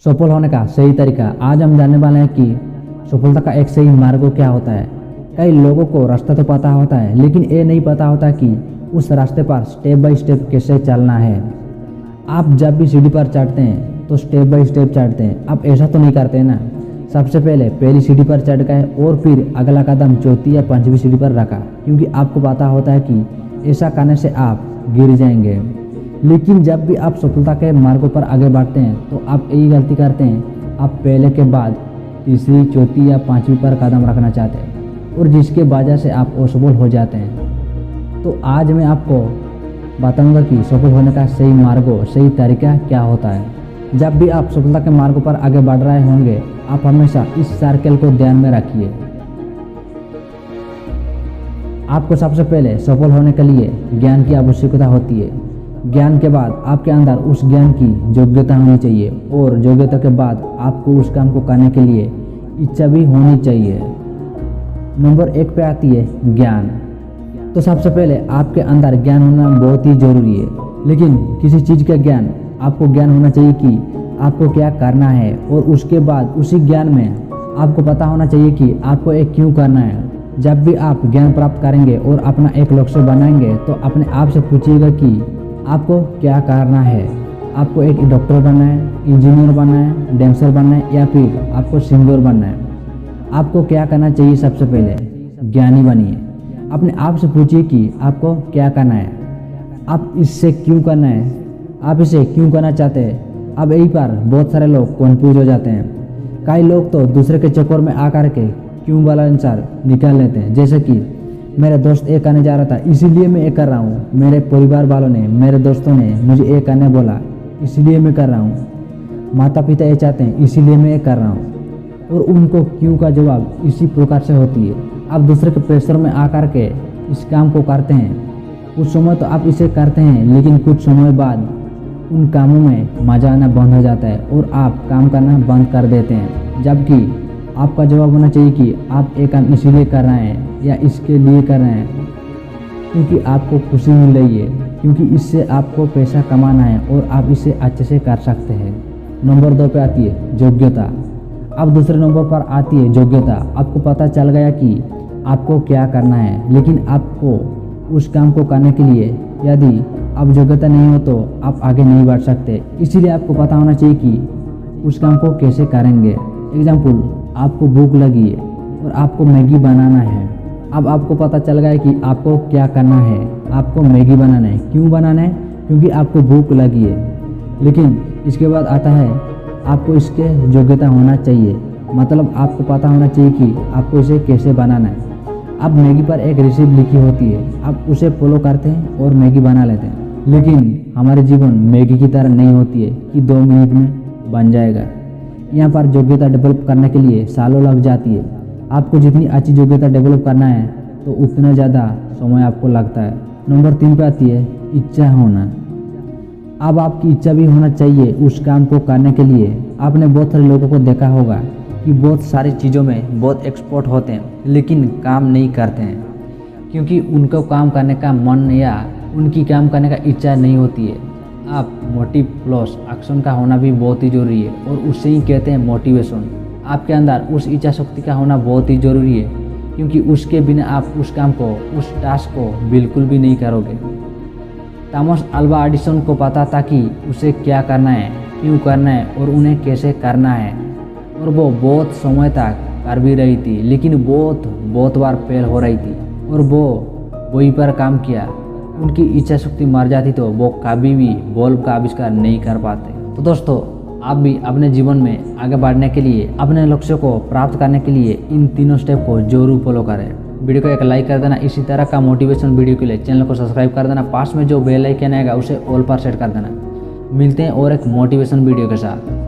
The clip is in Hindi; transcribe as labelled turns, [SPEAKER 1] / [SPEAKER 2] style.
[SPEAKER 1] सफल होने का सही तरीका आज हम जानने वाले हैं कि सफलता का एक सही मार्ग क्या होता है। कई लोगों को रास्ता तो पता होता है, लेकिन ये नहीं पता होता कि उस रास्ते पर स्टेप बाय स्टेप कैसे चलना है। आप जब भी सीढ़ी पर चढ़ते हैं तो स्टेप बाय स्टेप चढ़ते हैं। आप ऐसा तो नहीं करते ना, सबसे पहले पहली सीढ़ी पर चढ़ गए और फिर अगला कदम चौथी या पांचवी सीढ़ी पर रखा, क्योंकि आपको पता होता है कि ऐसा करने से आप गिर जाएंगे। लेकिन जब भी आप सफलता के मार्गों पर आगे बढ़ते हैं तो आप यही गलती करते हैं, आप पहले के बाद तीसरी चौथी या पांचवी पर कदम रखना चाहते हैं और जिसके वजह से आप असफल हो जाते हैं। तो आज मैं आपको बताऊंगा कि सफल होने का सही मार्ग, सही तरीका क्या होता है। जब भी आप सफलता के मार्ग पर आगे बढ़ रहे होंगे, आप हमेशा इस सर्कल को ध्यान में रखिए। आपको सबसे पहले सफल होने के लिए ज्ञान की आवश्यकता होती है। ज्ञान के बाद आपके अंदर उस ज्ञान की योग्यता होनी चाहिए और योग्यता के बाद आपको उस काम को करने के लिए इच्छा भी होनी चाहिए। नंबर 1 पे आती है ज्ञान। तो सबसे पहले आपके अंदर ज्ञान होना बहुत ही जरूरी है, लेकिन किसी चीज़ का ज्ञान, आपको ज्ञान होना चाहिए कि आपको क्या करना है और उसके बाद उसी ज्ञान में आपको पता होना चाहिए कि आपको एक क्यों करना है। जब भी आप ज्ञान प्राप्त करेंगे और अपना एक लक्ष्य बनाएंगे तो अपने आप से पूछिएगा कि आपको क्या करना है। आपको एक डॉक्टर बनना है, इंजीनियर बनना है, डांसर बनना है या फिर आपको सिंगर बनना है। आपको क्या करना चाहिए? सबसे पहले ज्ञानी बनिए। अपने आप से पूछिए कि आपको क्या करना है, आप इससे क्यों करना है, आप इसे क्यों करना चाहते हैं। अब यही पर बहुत सारे लोग कन्फ्यूज हो जाते हैं। कई लोग तो दूसरे के चक्कर में आकर के क्यों वाला आंसर निकाल लेते हैं, जैसे कि मेरा दोस्त ये करने जा रहा था इसीलिए मैं ये कर रहा हूँ, मेरे परिवार वालों ने, मेरे दोस्तों ने मुझे ये करने बोला इसलिए मैं कर रहा हूँ, माता पिता ये चाहते हैं इसीलिए मैं ये कर रहा हूँ। और उनको क्यों का जवाब इसी प्रकार से होती है। आप दूसरे के प्रेशर में आकर के इस काम को करते हैं। कुछ समय तो आप इसे करते हैं, लेकिन कुछ समय बाद उन कामों में मजा आना बंद हो जाता है और आप काम करना बंद कर देते हैं। जबकि आपका जवाब होना चाहिए कि आप एक काम इसीलिए कर रहे हैं या इसके लिए कर रहे हैं क्योंकि आपको खुशी मिल रही है, क्योंकि इससे आपको पैसा कमाना है और आप इसे अच्छे से कर सकते हैं। नंबर 2 पे आती है योग्यता। अब दूसरे नंबर पर आती है योग्यता। आपको पता चल गया कि आपको क्या करना है, लेकिन आपको उस काम को करने के लिए यदि आप योग्यता नहीं हो तो आप आगे नहीं बढ़ सकते। इसीलिए आपको पता होना चाहिए कि उस काम को कैसे करेंगे। एग्जाम्पल, आपको भूख लगी है और आपको मैगी बनाना है। अब आपको पता चल गया कि आपको क्या करना है, आपको मैगी बनाना है। क्यों बनाना है? क्योंकि आपको भूख लगी है। लेकिन इसके बाद आता है आपको इसके योग्यता होना चाहिए, मतलब आपको पता होना चाहिए कि आपको इसे कैसे बनाना है। अब मैगी पर एक रेसिपी लिखी होती है, आप उसे फॉलो करते हैं और मैगी बना लेते हैं। लेकिन हमारे जीवन मैगी की तरह नहीं होती है कि 2 मिनट में बन जाएगा। यहाँ पर योग्यता डेवलप करने के लिए सालों लग जाती है। आपको जितनी अच्छी योग्यता डेवलप करना है तो उतना ज़्यादा समय आपको लगता है। नंबर 3 पे आती है इच्छा होना। अब आपकी इच्छा भी होना चाहिए उस काम को करने के लिए। आपने बहुत सारे लोगों को देखा होगा कि बहुत सारी चीज़ों में बहुत एक्सपर्ट होते हैं, लेकिन काम नहीं करते हैं क्योंकि उनको काम करने का मन या उनकी काम करने का इच्छा नहीं होती है। आप मोटिव प्लस एक्शन का होना भी बहुत ही ज़रूरी है और उससे ही कहते हैं मोटिवेशन। आपके अंदर उस इच्छा शक्ति का होना बहुत ही ज़रूरी है, क्योंकि उसके बिना आप उस काम को, उस टास्क को बिल्कुल भी नहीं करोगे। थॉमस अल्वा एडिसन को पता था कि उसे क्या करना है, क्यों करना है और उन्हें कैसे करना है, और वो बहुत समय तक कर भी रही थी, लेकिन बहुत बार फेल हो रही थी और वो वही पर काम किया। उनकी इच्छा शक्ति मर जाती तो वो कभी भी बल्ब का आविष्कार नहीं कर पाते। तो दोस्तों, आप भी अपने जीवन में आगे बढ़ने के लिए, अपने लक्ष्य को प्राप्त करने के लिए इन तीनों स्टेप को जरूर फॉलो करें। वीडियो को एक लाइक कर देना। इसी तरह का मोटिवेशन वीडियो के लिए चैनल को सब्सक्राइब कर देना। पास में जो बेल आइकन आएगा उसे ऑल पर सेट कर देना। मिलते हैं और एक मोटिवेशन वीडियो के साथ।